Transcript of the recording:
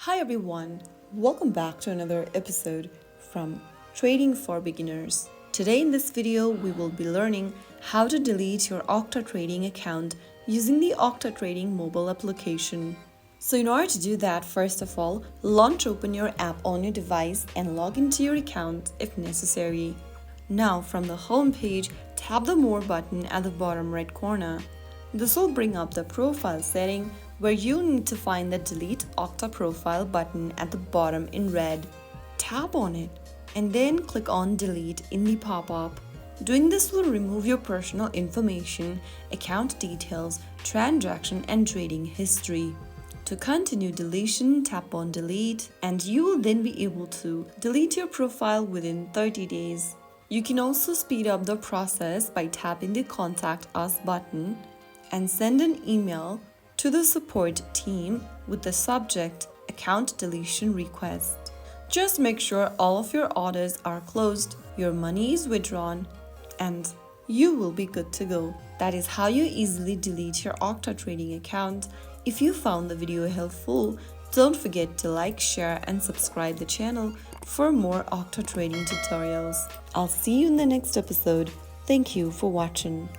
Hi everyone, welcome back to another episode from Trading for Beginners. Today in this video, we will be learning how to delete your Octa trading account using the Octa Trading mobile application. So in order to do that, first of all, launch open your app on your device and log into your account if necessary. Now from the home page, tap the More button at the bottom right corner. This will bring up the profile setting where you need to find the Delete Octa Profile button at the bottom in red. Tap on it and then click on Delete in the pop-up. Doing this will remove your personal information, account details, transaction and trading history. To continue deletion, tap on Delete and you will then be able to delete your profile within 30 days. You can also speed up the process by tapping the Contact Us button and send an email to the support team with the subject Account Deletion Request. Just make sure all of your orders are closed, your money is withdrawn, and you will be good to go. That is how you easily delete your Octa trading account. If you found the video helpful, don't forget to like, share, and subscribe the channel for more Octa trading tutorials. I'll see you in the next episode. Thank you for watching.